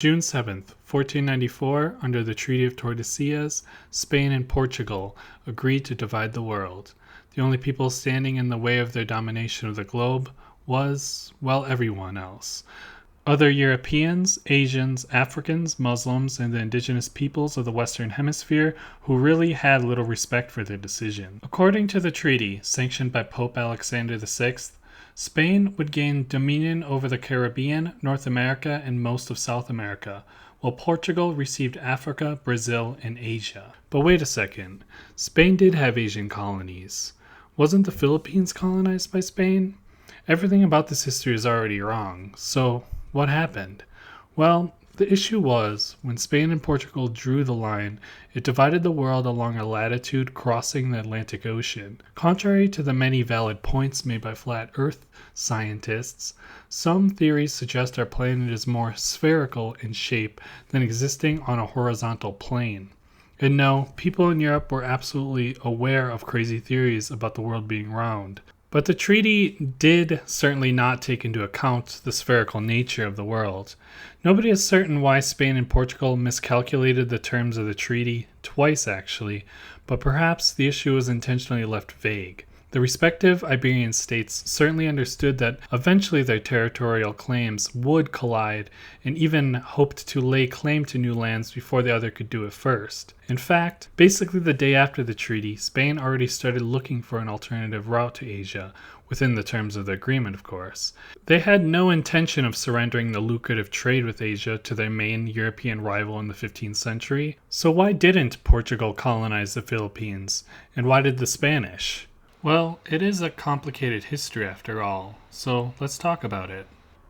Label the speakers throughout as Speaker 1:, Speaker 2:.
Speaker 1: June 7th, 1494, under the Treaty of Tordesillas, Spain and Portugal agreed to divide the world. The only people standing in the way of their domination of the globe was, well, everyone else. Other Europeans, Asians, Africans, Muslims, and the indigenous peoples of the Western Hemisphere who really had little respect for their decision. According to the treaty, sanctioned by Pope Alexander VI, Spain would gain dominion over the Caribbean, North America, and most of South America, while Portugal received Africa, Brazil, and Asia. But wait a second, Spain did have Asian colonies. Wasn't the Philippines colonized by Spain? Everything about this history is already wrong, so what happened? Well, the issue was, when Spain and Portugal drew the line, it divided the world along a latitude crossing the Atlantic Ocean. Contrary to the many valid points made by flat Earth scientists, some theories suggest our planet is more spherical in shape than existing on a horizontal plane. And no, people in Europe were absolutely aware of crazy theories about the world being round. But the treaty did certainly not take into account the spherical nature of the world. Nobody is certain why Spain and Portugal miscalculated the terms of the treaty, twice actually, but perhaps the issue was intentionally left vague. The respective Iberian states certainly understood that eventually their territorial claims would collide and even hoped to lay claim to new lands before the other could do it first. In fact, basically the day after the treaty, Spain already started looking for an alternative route to Asia, within the terms of the agreement, of course. They had no intention of surrendering the lucrative trade with Asia to their main European rival in the 15th century. So why didn't Portugal colonize the Philippines? And why did the Spanish? Well, it is a complicated history after all, so let's talk about it.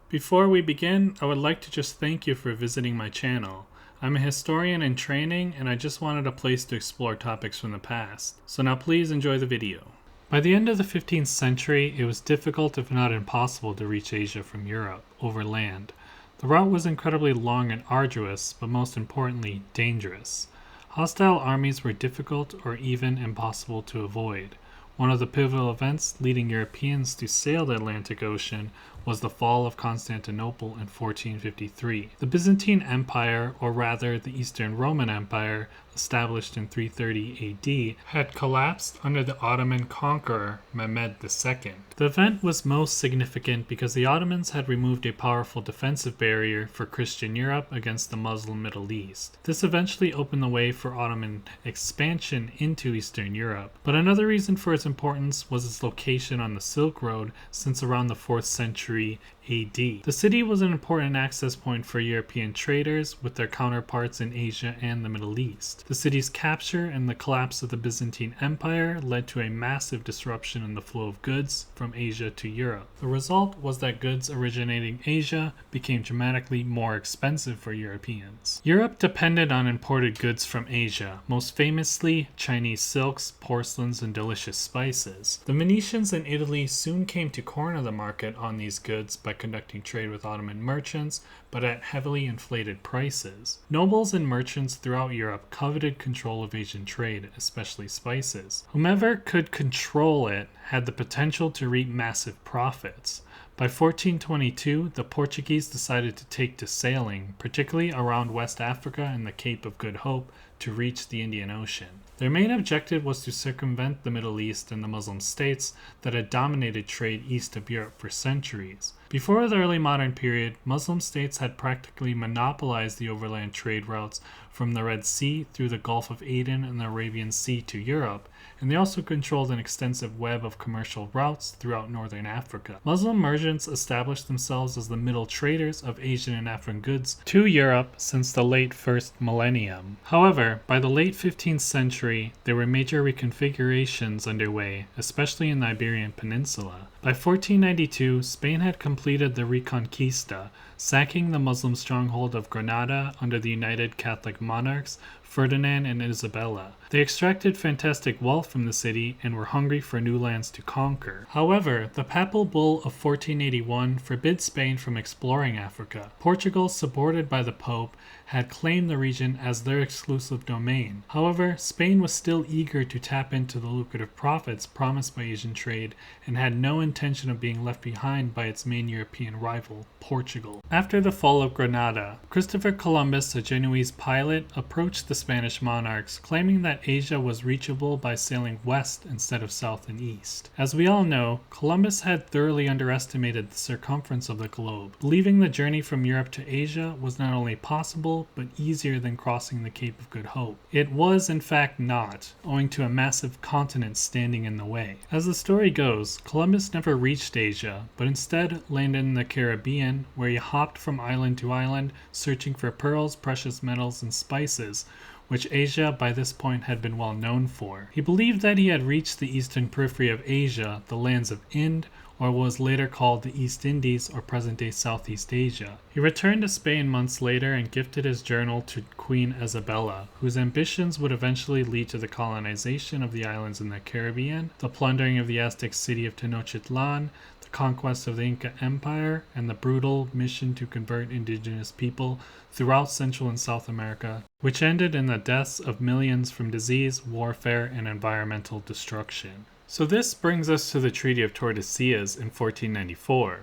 Speaker 1: Before we begin, I would like to just thank you for visiting my channel. I'm a historian in training, and I just wanted a place to explore topics from the past. So now please enjoy the video. By the end of the 15th century, it was difficult if not impossible to reach Asia from Europe, over land. The route was incredibly long and arduous, but most importantly, dangerous. Hostile armies were difficult or even impossible to avoid. One of the pivotal events leading Europeans to sail the Atlantic Ocean was the fall of Constantinople in 1453. The Byzantine Empire, or rather the Eastern Roman Empire, established in 330 AD, had collapsed under the Ottoman conqueror Mehmed II. The event was most significant because the Ottomans had removed a powerful defensive barrier for Christian Europe against the Muslim Middle East. This eventually opened the way for Ottoman expansion into Eastern Europe. But another reason for its importance was its location on the Silk Road since around the 4th century AD. The city was an important access point for European traders with their counterparts in Asia and the Middle East. The city's capture and the collapse of the Byzantine Empire led to a massive disruption in the flow of goods from Asia to Europe. The result was that goods originating in Asia became dramatically more expensive for Europeans. Europe depended on imported goods from Asia, most famously Chinese silks, porcelains, and delicious spices. The Venetians in Italy soon came to corner the market on these goods by conducting trade with Ottoman merchants, but at heavily inflated prices. Nobles and merchants throughout Europe coveted control of Asian trade, especially spices. Whomever could control it had the potential to reap massive profits. By 1422, the Portuguese decided to take to sailing, particularly around West Africa and the Cape of Good Hope, to reach the Indian Ocean. Their main objective was to circumvent the Middle East and the Muslim states that had dominated trade east of Europe for centuries. Before the early modern period, Muslim states had practically monopolized the overland trade routes from the Red Sea through the Gulf of Aden and the Arabian Sea to Europe, and they also controlled an extensive web of commercial routes throughout northern Africa. Muslim merchants established themselves as the middle traders of Asian and African goods to Europe since the late first millennium. However, by the late 15th century, there were major reconfigurations underway, especially in the Iberian Peninsula. By 1492, Spain had completed the Reconquista, sacking the Muslim stronghold of Granada under the United Catholic Monarchs Ferdinand and Isabella. They extracted fantastic wealth from the city and were hungry for new lands to conquer. However, the Papal Bull of 1481 forbid Spain from exploring Africa. Portugal, supported by the Pope, had claimed the region as their exclusive domain. However, Spain was still eager to tap into the lucrative profits promised by Asian trade and had no intention of being left behind by its main European rival, Portugal. After the fall of Granada, Christopher Columbus, a Genoese pilot, approached the Spanish monarchs, claiming that Asia was reachable by sailing west instead of south and east. As we all know, Columbus had thoroughly underestimated the circumference of the globe, believing the journey from Europe to Asia was not only possible, but easier than crossing the Cape of Good Hope. It was, in fact, not, owing to a massive continent standing in the way. As the story goes, Columbus never reached Asia, but instead landed in the Caribbean, where he hopped from island to island, searching for pearls, precious metals, and spices, which Asia by this point had been well known for. He believed that he had reached the eastern periphery of Asia, the lands of Ind, or what was later called the East Indies or present-day Southeast Asia. He returned to Spain months later and gifted his journal to Queen Isabella, whose ambitions would eventually lead to the colonization of the islands in the Caribbean, the plundering of the Aztec city of Tenochtitlan, the conquest of the Inca Empire, and the brutal mission to convert indigenous people throughout Central and South America, which ended in the deaths of millions from disease, warfare, and environmental destruction. So this brings us to the Treaty of Tordesillas in 1494.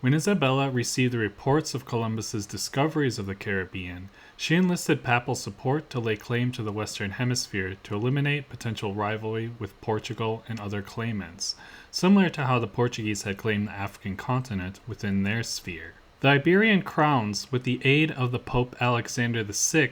Speaker 1: When Isabella received the reports of Columbus's discoveries of the Caribbean, she enlisted papal support to lay claim to the Western Hemisphere to eliminate potential rivalry with Portugal and other claimants, similar to how the Portuguese had claimed the African continent within their sphere. The Iberian crowns, with the aid of the Pope Alexander VI,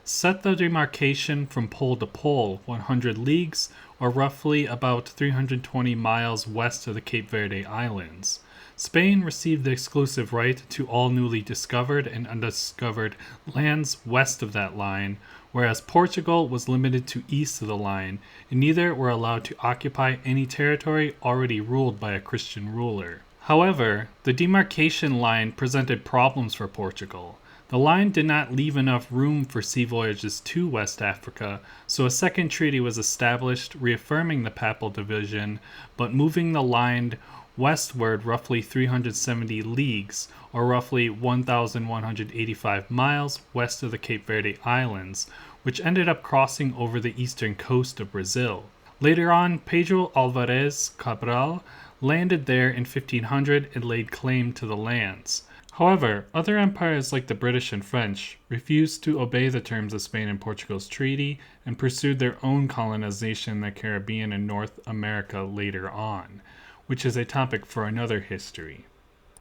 Speaker 1: set the demarcation from pole to pole 100 leagues, or roughly about 320 miles west of the Cape Verde Islands. Spain received the exclusive right to all newly discovered and undiscovered lands west of that line, whereas Portugal was limited to east of the line, and neither were allowed to occupy any territory already ruled by a Christian ruler. However, the demarcation line presented problems for Portugal. The line did not leave enough room for sea voyages to West Africa, so a second treaty was established reaffirming the papal division, but moving the line westward roughly 370 leagues, or roughly 1,185 miles west of the Cape Verde Islands, which ended up crossing over the eastern coast of Brazil. Later on, Pedro Alvarez Cabral landed there in 1500 and laid claim to the lands. However, other empires like the British and French refused to obey the terms of Spain and Portugal's treaty and pursued their own colonization in the Caribbean and North America later on, which is a topic for another history.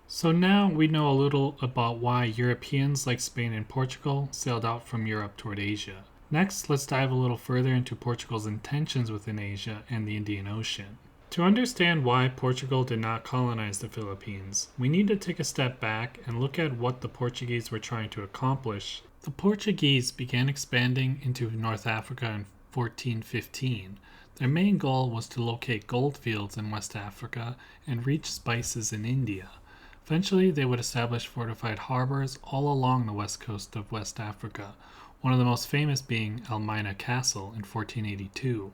Speaker 1: So now we know a little about why Europeans like Spain and Portugal sailed out from Europe toward Asia. Next, let's dive a little further into Portugal's intentions within Asia and the Indian Ocean. To understand why Portugal did not colonize the Philippines, we need to take a step back and look at what the Portuguese were trying to accomplish. The Portuguese began expanding into North Africa in 1415. Their main goal was to locate gold fields in West Africa and reach spices in India. Eventually, they would establish fortified harbors all along the west coast of West Africa, one of the most famous being Elmina Castle in 1482.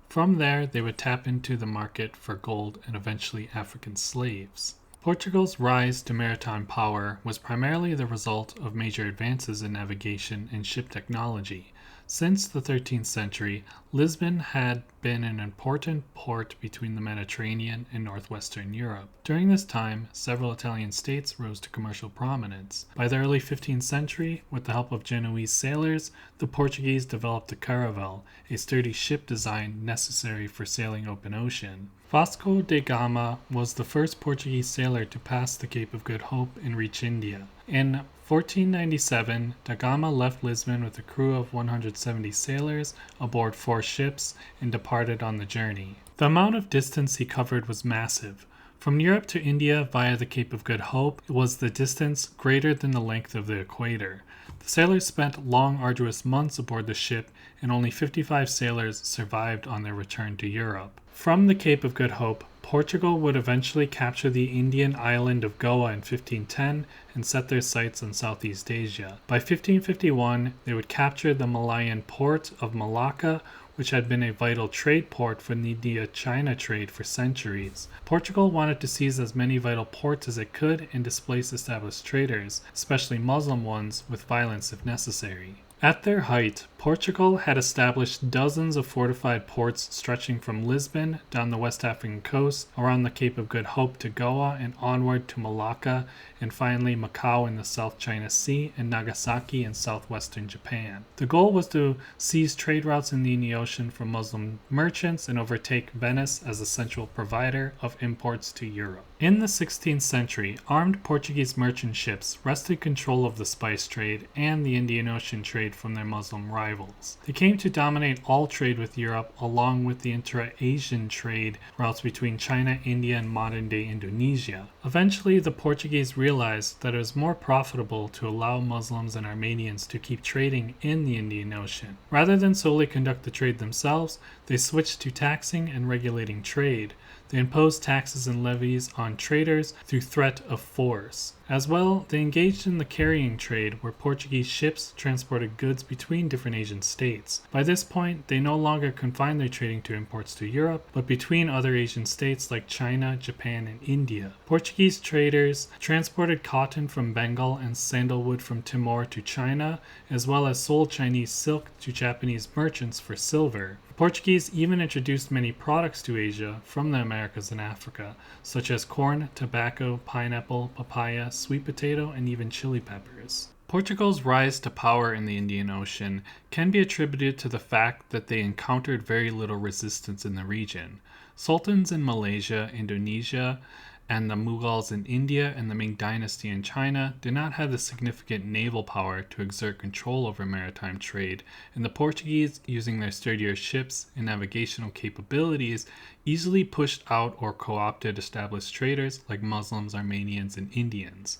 Speaker 1: From there, they would tap into the market for gold and eventually African slaves. Portugal's rise to maritime power was primarily the result of major advances in navigation and ship technology. Since the 13th century, Lisbon had been an important port between the Mediterranean and northwestern Europe. During this time, several Italian states rose to commercial prominence. By the early 15th century, with the help of Genoese sailors, the Portuguese developed the caravel, a sturdy ship design necessary for sailing open ocean. Vasco da Gama was the first Portuguese sailor to pass the Cape of Good Hope and reach India. In 1497, da Gama left Lisbon with a crew of 170 sailors aboard 4 ships and departed on the journey. The amount of distance he covered was massive. From Europe to India via the Cape of Good Hope was the distance greater than the length of the equator. The sailors spent long, arduous months aboard the ship, and only 55 sailors survived on their return to Europe. From the Cape of Good Hope, Portugal would eventually capture the Indian island of Goa in 1510 and set their sights on Southeast Asia. By 1551, they would capture the Malayan port of Malacca, which had been a vital trade port for the India-China trade for centuries. Portugal wanted to seize as many vital ports as it could and displace established traders, especially Muslim ones, with violence if necessary. At their height, Portugal had established dozens of fortified ports stretching from Lisbon down the West African coast, around the Cape of Good Hope to Goa, and onward to Malacca and finally Macau in the South China Sea and Nagasaki in southwestern Japan. The goal was to seize trade routes in the Indian Ocean from Muslim merchants and overtake Venice as a central provider of imports to Europe. In the 16th century, armed Portuguese merchant ships wrested control of the spice trade and the Indian Ocean trade from their Muslim rivals. They came to dominate all trade with Europe, along with the intra-Asian trade routes between China, India, and modern-day Indonesia. Eventually, the Portuguese realized that it was more profitable to allow Muslims and Armenians to keep trading in the Indian Ocean. Rather than solely conduct the trade themselves, they switched to taxing and regulating trade. They imposed taxes and levies on traders through threat of force. As well, they engaged in the carrying trade, where Portuguese ships transported goods between different Asian states. By this point, they no longer confined their trading to imports to Europe, but between other Asian states like China, Japan, and India. Portuguese traders transported cotton from Bengal and sandalwood from Timor to China, as well as sold Chinese silk to Japanese merchants for silver. The Portuguese even introduced many products to Asia from the Americas and Africa, such as corn, tobacco, pineapple, papaya, sweet potato, and even chili peppers. Portugal's rise to power in the Indian Ocean can be attributed to the fact that they encountered very little resistance in the region. Sultans in Malaysia, Indonesia, and the Mughals in India and the Ming Dynasty in China did not have the significant naval power to exert control over maritime trade, and the Portuguese, using their sturdier ships and navigational capabilities, easily pushed out or co-opted established traders like Muslims, Armenians, and Indians.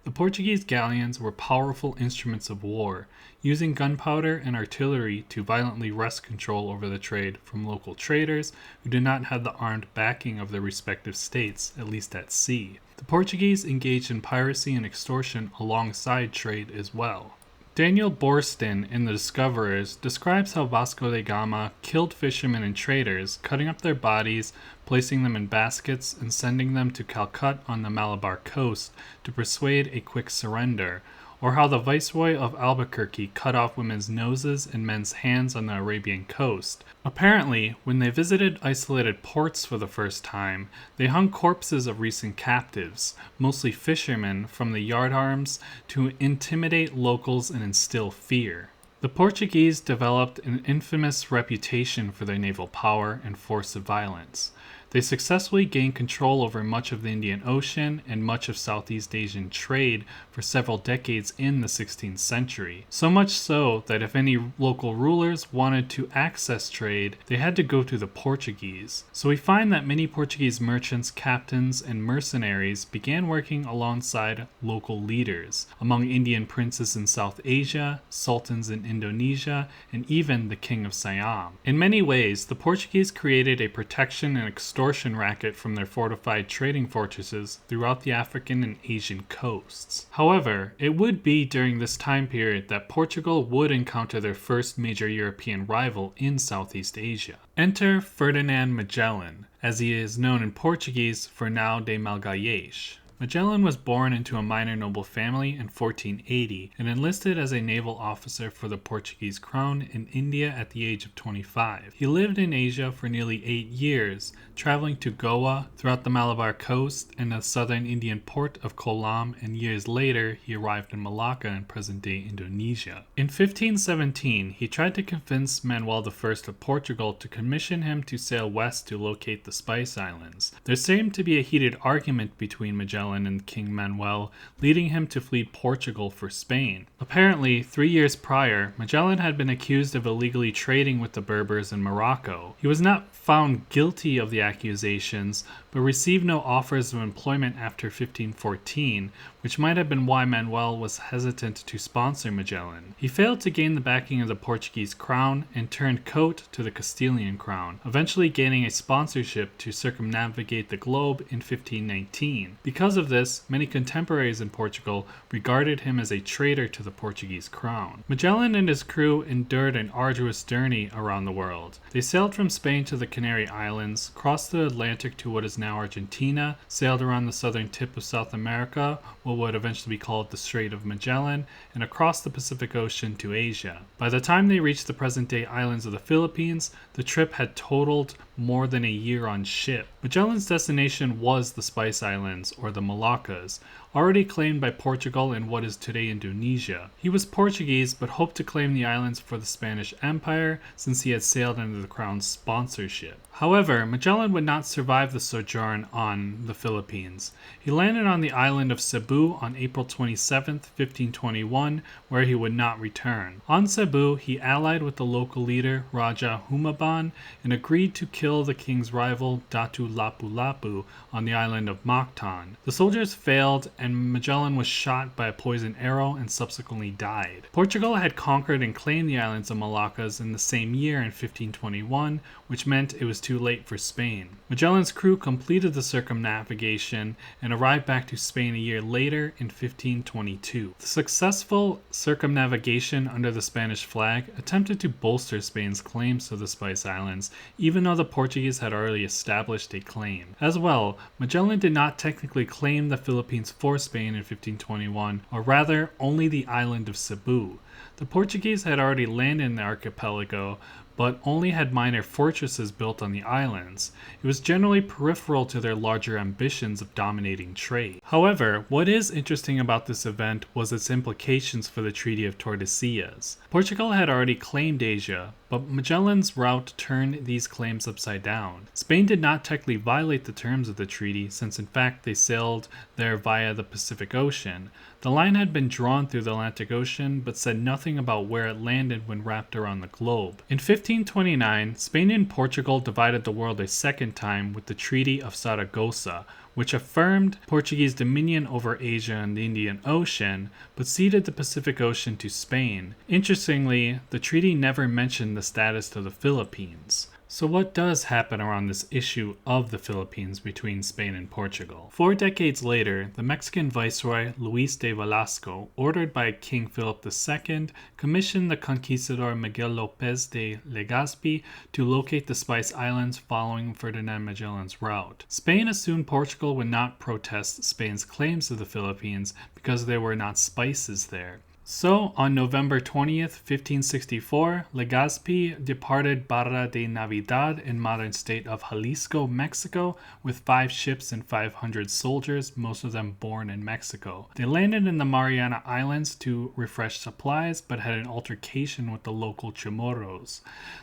Speaker 1: The Portuguese galleons were powerful instruments of war, using gunpowder and artillery to violently wrest control over the trade from local traders who did not have the armed backing of their respective states, at least at sea. The Portuguese engaged in piracy and extortion alongside trade as well. Daniel Borston in The Discoverers describes how Vasco da Gama killed fishermen and traders, cutting up their bodies, placing them in baskets, and sending them to Calcutta on the Malabar coast to persuade a quick surrender, or how the Viceroy of Albuquerque cut off women's noses and men's hands on the Arabian coast. Apparently, when they visited isolated ports for the first time, they hung corpses of recent captives, mostly fishermen, from the yardarms to intimidate locals and instill fear. The Portuguese developed an infamous reputation for their naval power and force of violence. They successfully gained control over much of the Indian Ocean and much of Southeast Asian trade for several decades in the 16th century. So much so that if any local rulers wanted to access trade, they had to go through the Portuguese. So we find that many Portuguese merchants, captains, and mercenaries began working alongside local leaders, among Indian princes in South Asia, sultans in Indonesia, and even the King of Siam. In many ways, the Portuguese created a protection and extortion racket from their fortified trading fortresses throughout the African and Asian coasts. However, it would be during this time period that Portugal would encounter their first major European rival in Southeast Asia. Enter Ferdinand Magellan, as he is known in Portuguese, Fernão de Magalhães. Magellan was born into a minor noble family in 1480 and enlisted as a naval officer for the Portuguese crown in India at the age of 25. He lived in Asia for nearly 8 years, traveling to Goa, throughout the Malabar coast, and the southern Indian port of Kolam, and years later he arrived in Malacca in present-day Indonesia. In 1517, he tried to convince Manuel I of Portugal to commission him to sail west to locate the Spice Islands. There seemed to be a heated argument between Magellan and King Manuel, leading him to flee Portugal for Spain. Apparently, 3 years prior, Magellan had been accused of illegally trading with the Berbers in Morocco. He was not found guilty of the accusations, but received no offers of employment after 1514, which might have been why Manuel was hesitant to sponsor Magellan. He failed to gain the backing of the Portuguese crown and turned coat to the Castilian crown, eventually gaining a sponsorship to circumnavigate the globe in 1519. Because of this, many contemporaries in Portugal regarded him as a traitor to the Portuguese crown. Magellan and his crew endured an arduous journey around the world. They sailed from Spain to the Canary Islands, crossed the Atlantic to what is now Argentina, sailed around the southern tip of South America, what would eventually be called the Strait of Magellan, and across the Pacific Ocean to Asia. By the time they reached the present-day islands of the Philippines, the trip had totaled more than a year on ship. Magellan's destination was the Spice Islands, or the Moluccas, already claimed by Portugal in what is today Indonesia. He was Portuguese, but hoped to claim the islands for the Spanish Empire since he had sailed under the crown's sponsorship. However, Magellan would not survive the sojourn on the Philippines. He landed on the island of Cebu on April 27, 1521, where he would not return. On Cebu, he allied with the local leader Raja Humaban and agreed to kill the king's rival Datu Lapu-Lapu on the island of Mactan. The soldiers failed and Magellan was shot by a poisoned arrow and subsequently died. Portugal had conquered and claimed the islands of Moluccas in the same year in 1521, which meant it was too late for Spain. Magellan's crew completed the circumnavigation and arrived back to Spain a year later in 1522. The successful circumnavigation under the Spanish flag attempted to bolster Spain's claims to the Spice Islands, even though the Portuguese had already established a claim. As well, Magellan did not technically claim the Philippines for Spain in 1521, or rather only the island of Cebu. The Portuguese had already landed in the archipelago, but only had minor fortresses built on the islands. It was generally peripheral to their larger ambitions of dominating trade. However, what is interesting about this event was its implications for the Treaty of Tordesillas. Portugal had already claimed Asia, but Magellan's route turned these claims upside down. Spain did not technically violate the terms of the treaty, since in fact they sailed there via the Pacific Ocean. The line had been drawn through the Atlantic Ocean, but said nothing about where it landed when wrapped around the globe. In 1529, Spain and Portugal divided the world a second time with the Treaty of Saragossa, which affirmed Portuguese dominion over Asia and the Indian Ocean, but ceded the Pacific Ocean to Spain. Interestingly, the treaty never mentioned the status of the Philippines. So what does happen around this issue of the Philippines between Spain and Portugal? 4 decades later, the Mexican viceroy Luis de Velasco, ordered by King Philip II, commissioned the conquistador Miguel Lopez de Legazpi to locate the Spice Islands following Ferdinand Magellan's route. Spain assumed Portugal would not protest Spain's claims to the Philippines because there were not spices there. So, on November 20th, 1564, Legazpi departed Barra de Navidad in modern state of Jalisco, Mexico, with 5 ships and 500 soldiers, most of them born in Mexico. They landed in the Mariana Islands to refresh supplies, but had an altercation with the local Chamorros.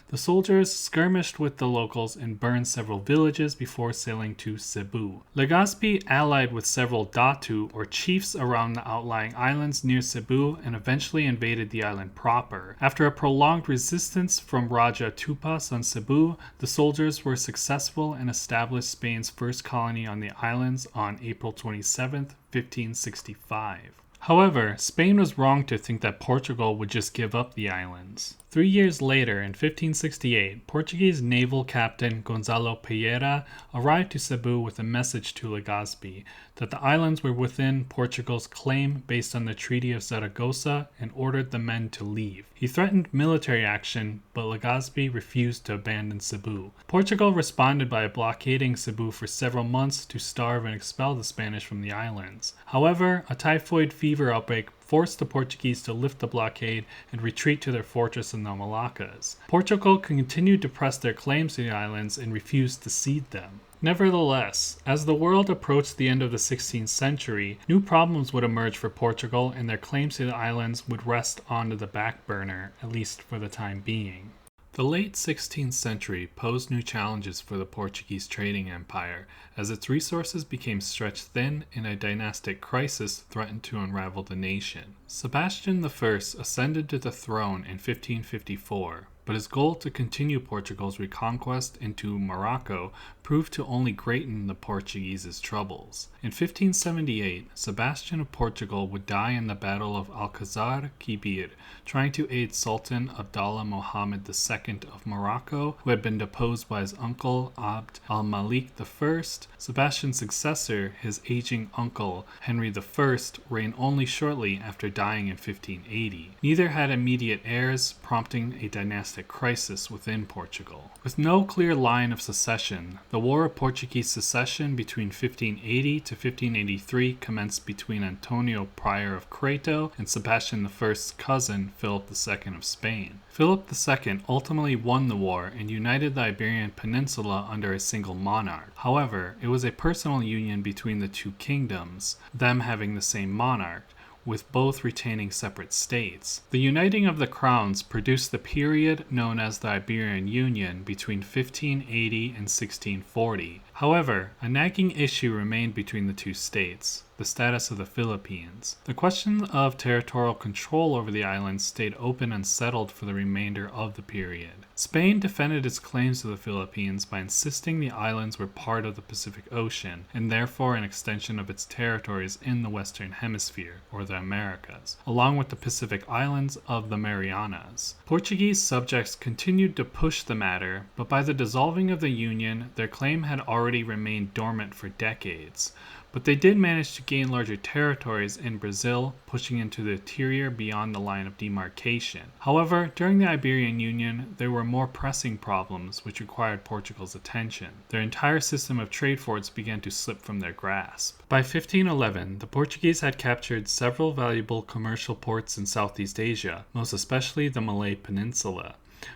Speaker 1: The soldiers skirmished with the locals and burned several villages before sailing to Cebu. Legazpi allied with several Datu, or chiefs, around the outlying islands near Cebu and eventually invaded the island proper. After a prolonged resistance from Raja Tupas on Cebu, the soldiers were successful and established Spain's first colony on the islands on April 27, 1565. However, Spain was wrong to think that Portugal would just give up the islands. 3 years later, in 1568, Portuguese naval captain Gonzalo Pereira arrived to Cebu with a message to Legazpi that the islands were within Portugal's claim based on the Treaty of Zaragoza and ordered the men to leave. He threatened military action, but Legazpi refused to abandon Cebu. Portugal responded by blockading Cebu for several months to starve and expel the Spanish from the islands. However, a typhoid fever outbreak forced the Portuguese to lift the blockade and retreat to their fortress in the Moluccas. Portugal continued to press their claims to the islands and refused to cede them. Nevertheless, as the world approached the end of the 16th century, new problems would emerge for Portugal and their claims to the islands would rest onto the back burner, at least for the time being. The late 16th century posed new challenges for the Portuguese trading empire, as its resources became stretched thin and a dynastic crisis threatened to unravel the nation. Sebastian I ascended to the throne in 1554, but his goal to continue Portugal's reconquest into Morocco proved to only greaten the Portuguese's troubles. In 1578, Sebastian of Portugal would die in the Battle of Alcazar Quibir, trying to aid Sultan Abdallah Mohammed II of Morocco, who had been deposed by his uncle Abd al-Malik I. Sebastian's successor, his aging uncle Henry I, reigned only shortly after dying in 1580. Neither had immediate heirs, prompting a dynastic domestic crisis within Portugal. With no clear line of succession, the War of Portuguese Succession between 1580 to 1583 commenced between Antonio Prior of Crato and Sebastian I's cousin, Philip II of Spain. Philip II ultimately won the war and united the Iberian Peninsula under a single monarch. However, it was a personal union between the two kingdoms, them having the same monarch, with both retaining separate states. The uniting of the crowns produced the period known as the Iberian Union between 1580 and 1640. However, a nagging issue remained between the two states: the status of the Philippines. The question of territorial control over the islands stayed open and settled for the remainder of the period. Spain defended its claims to the Philippines by insisting the islands were part of the Pacific Ocean, and therefore an extension of its territories in the Western Hemisphere, or the Americas, along with the Pacific Islands of the Marianas. Portuguese subjects continued to push the matter, but by the dissolving of the Union, their claim had already remained dormant for decades. But they did manage to gain larger territories in Brazil, pushing into the interior beyond the line of demarcation. However, during the Iberian Union, there were more pressing problems which required Portugal's attention. Their entire system of trade forts began to slip from their grasp. By 1511, the Portuguese had captured several valuable commercial ports in Southeast Asia, most especially the Malay Peninsula,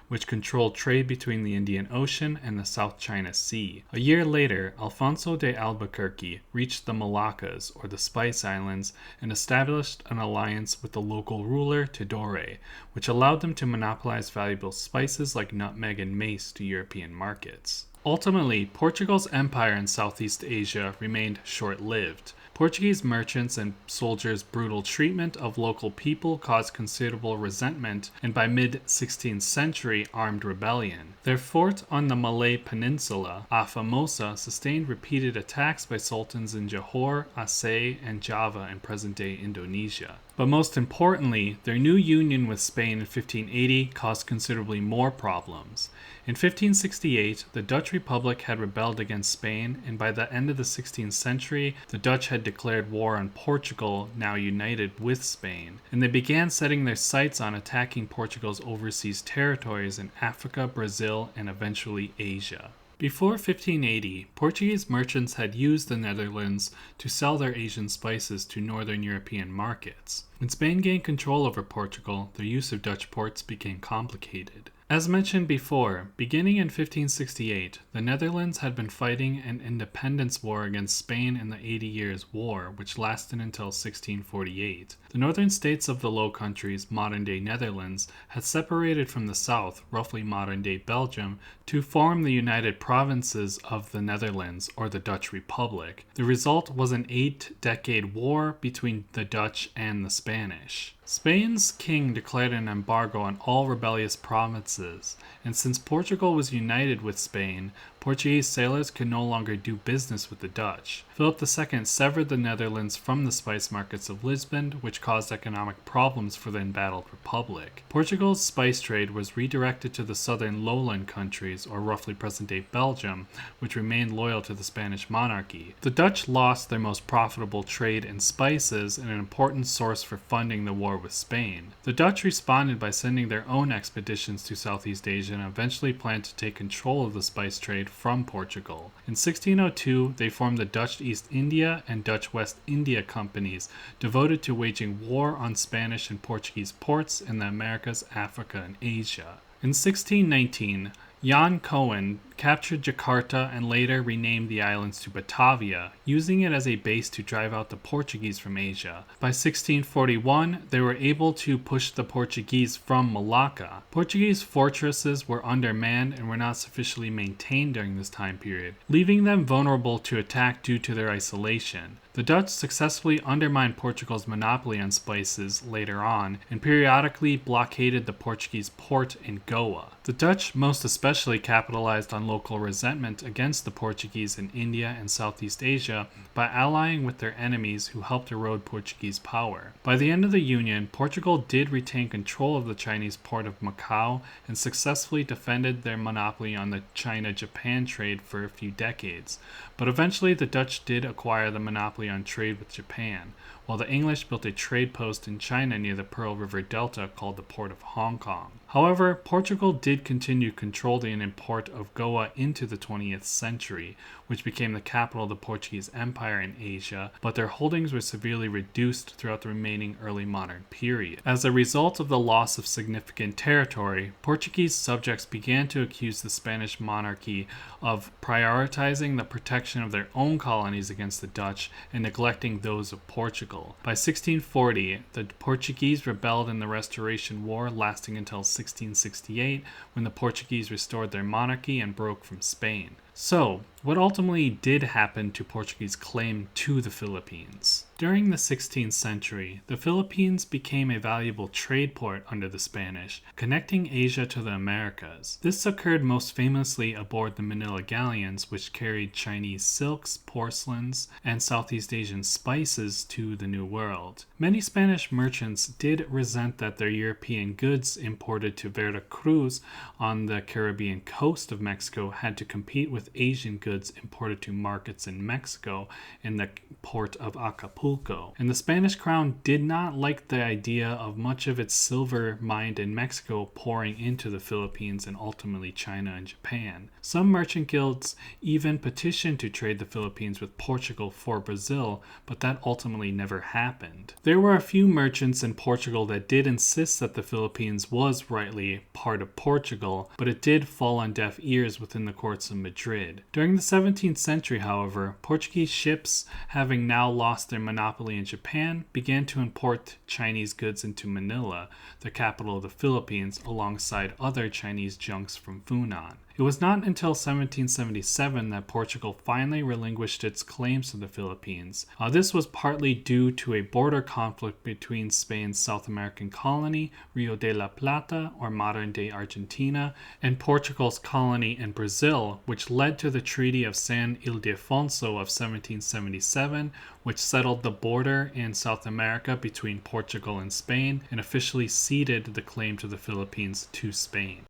Speaker 1: which controlled trade between the Indian Ocean and the South China Sea. A year later, Alfonso de Albuquerque reached the Moluccas, or the Spice Islands, and established an alliance with the local ruler Tidore, which allowed them to monopolize valuable spices like nutmeg and mace to European markets. Ultimately, Portugal's empire in Southeast Asia remained short-lived. Portuguese merchants and soldiers' brutal treatment of local people caused considerable resentment and by mid-16th century armed rebellion. Their fort on the Malay Peninsula, Formosa, sustained repeated attacks by sultans in Johor, Aceh, and Java in present-day Indonesia. But most importantly, their new union with Spain in 1580 caused considerably more problems. In 1568, the Dutch Republic had rebelled against Spain, and by the end of the 16th century, the Dutch had declared war on Portugal, now united with Spain, and they began setting their sights on attacking Portugal's overseas territories in Africa, Brazil, and eventually Asia. Before 1580, Portuguese merchants had used the Netherlands to sell their Asian spices to northern European markets. When Spain gained control over Portugal, their use of Dutch ports became complicated. As mentioned before, beginning in 1568, the Netherlands had been fighting an independence war against Spain in the 80 Years' War, which lasted until 1648. The northern states of the Low Countries, modern-day Netherlands, had separated from the south, roughly modern-day Belgium, to form the United Provinces of the Netherlands, or the Dutch Republic. The result was an 8-decade war between the Dutch and the Spanish. Spain's king declared an embargo on all rebellious provinces, and since Portugal was united with Spain, Portuguese sailors could no longer do business with the Dutch. Philip II severed the Netherlands from the spice markets of Lisbon, which caused economic problems for the embattled republic. Portugal's spice trade was redirected to the southern lowland countries, or roughly present-day Belgium, which remained loyal to the Spanish monarchy. The Dutch lost their most profitable trade in spices and an important source for funding the war with Spain. The Dutch responded by sending their own expeditions to Southeast Asia and eventually planned to take control of the spice trade from Portugal. In 1602, they formed the Dutch East India and Dutch West India companies, devoted to waging war on Spanish and Portuguese ports in the Americas, Africa, and Asia. In 1619, Jan Cohen captured Jakarta and later renamed the islands to Batavia, using it as a base to drive out the Portuguese from Asia. By 1641, they were able to push the Portuguese from Malacca. Portuguese fortresses were undermanned and were not sufficiently maintained during this time period, leaving them vulnerable to attack due to their isolation. The Dutch successfully undermined Portugal's monopoly on spices later on and periodically blockaded the Portuguese port in Goa. The Dutch most especially capitalized on local resentment against the Portuguese in India and Southeast Asia by allying with their enemies who helped erode Portuguese power. By the end of the Union, Portugal did retain control of the Chinese port of Macau and successfully defended their monopoly on the China-Japan trade for a few decades. But eventually the Dutch did acquire the monopoly on trade with Japan. while the English built a trade post in China near the Pearl River Delta called the Port of Hong Kong. However, Portugal did continue to control the import of Goa into the 20th century, which became the capital of the Portuguese Empire in Asia, but their holdings were severely reduced throughout the remaining early modern period. As a result of the loss of significant territory, Portuguese subjects began to accuse the Spanish monarchy of prioritizing the protection of their own colonies against the Dutch and neglecting those of Portugal. By 1640, the Portuguese rebelled in the Restoration War, lasting until 1668, when the Portuguese restored their monarchy and broke from Spain. So, what ultimately did happen to Portuguese claim to the Philippines? During the 16th century, the Philippines became a valuable trade port under the Spanish, connecting Asia to the Americas. This occurred most famously aboard the Manila galleons, which carried Chinese silks, porcelains, and Southeast Asian spices to the New World. Many Spanish merchants did resent that their European goods imported to Veracruz on the Caribbean coast of Mexico had to compete with Asian goods imported to markets in Mexico in the port of Acapulco. And the Spanish crown did not like the idea of much of its silver mined in Mexico pouring into the Philippines and ultimately China and Japan. Some merchant guilds even petitioned to trade the Philippines with Portugal for Brazil, but that ultimately never happened. There were a few merchants in Portugal that did insist that the Philippines was rightly part of Portugal, but it did fall on deaf ears within the courts of Madrid. During the 17th century, however, Portuguese ships, having now lost their monopoly in Japan, began to import Chinese goods into Manila, the capital of the Philippines, alongside other Chinese junks from Funan. It was not until 1777 that Portugal finally relinquished its claims to the Philippines. This was partly due to a border conflict between Spain's South American colony, Rio de la Plata, or modern-day Argentina, and Portugal's colony in Brazil, which led to the Treaty of San Ildefonso of 1777, which settled the border in South America between Portugal and Spain and officially ceded the claim to the Philippines to Spain.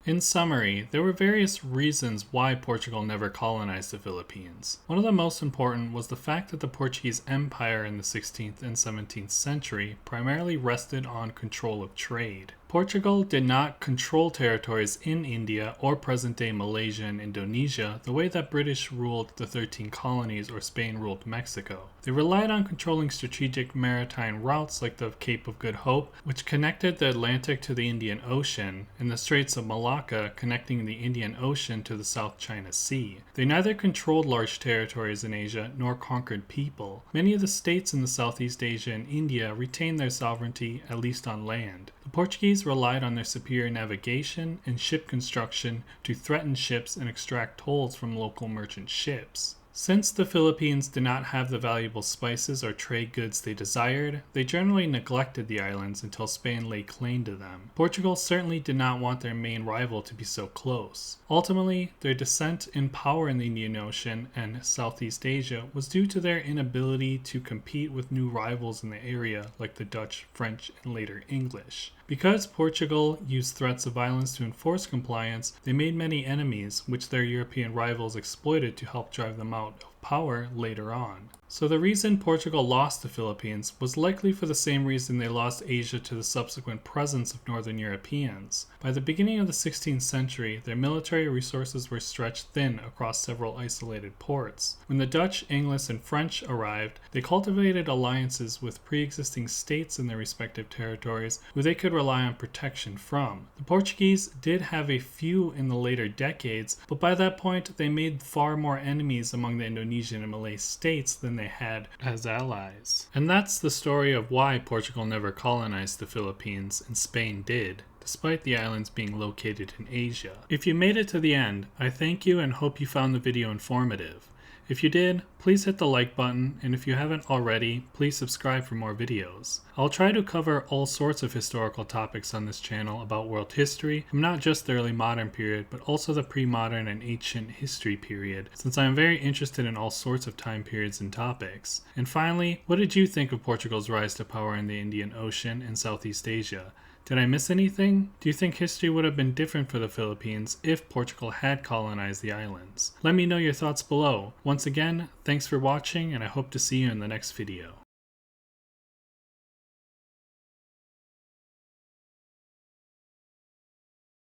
Speaker 1: In summary, there were various reasons why Portugal never colonized the Philippines. One of the most important was the fact that the Portuguese Empire in the 16th and 17th century primarily rested on control of trade. Portugal did not control territories in India or present-day Malaysia and Indonesia the way that British ruled the 13 colonies or Spain ruled Mexico. They relied on controlling strategic maritime routes like the Cape of Good Hope, which connected the Atlantic to the Indian Ocean, and the Straits of Malacca, connecting the Indian Ocean to the South China Sea. They neither controlled large territories in Asia nor conquered people. Many of the states in the Southeast Asia and India retained their sovereignty, at least on land. The Portuguese relied on their superior navigation and ship construction to threaten ships and extract tolls from local merchant ships. Since the Philippines did not have the valuable spices or trade goods they desired, they generally neglected the islands until Spain laid claim to them. Portugal certainly did not want their main rival to be so close. Ultimately, their descent in power in the Indian Ocean and Southeast Asia was due to their inability to compete with new rivals in the area like the Dutch, French, and later English. Because Portugal used threats of violence to enforce compliance, they made many enemies, which their European rivals exploited to help drive them out of power later on. So the reason Portugal lost the Philippines was likely for the same reason they lost Asia to the subsequent presence of Northern Europeans. By the beginning of the 16th century, their military resources were stretched thin across several isolated ports. When the Dutch, English, and French arrived, they cultivated alliances with pre-existing states in their respective territories who they could rely on protection from. The Portuguese did have a few in the later decades, but by that point they made far more enemies among the Indonesian and Malay states than they had as allies. And that's the story of why Portugal never colonized the Philippines and Spain did, despite the islands being located in Asia. If you made it to the end, I thank you and hope you found the video informative. If you did, please hit the like button, and if you haven't already, please subscribe for more videos. I'll try to cover all sorts of historical topics on this channel about world history, not just the early modern period, but also the pre-modern and ancient history period, since I am very interested in all sorts of time periods and topics. And finally, what did you think of Portugal's rise to power in the Indian Ocean and Southeast Asia? Did I miss anything? Do you think history would have been different for the Philippines if Portugal had colonized the islands? Let me know your thoughts below. Once again, thanks for watching, and I hope to see you in the next video.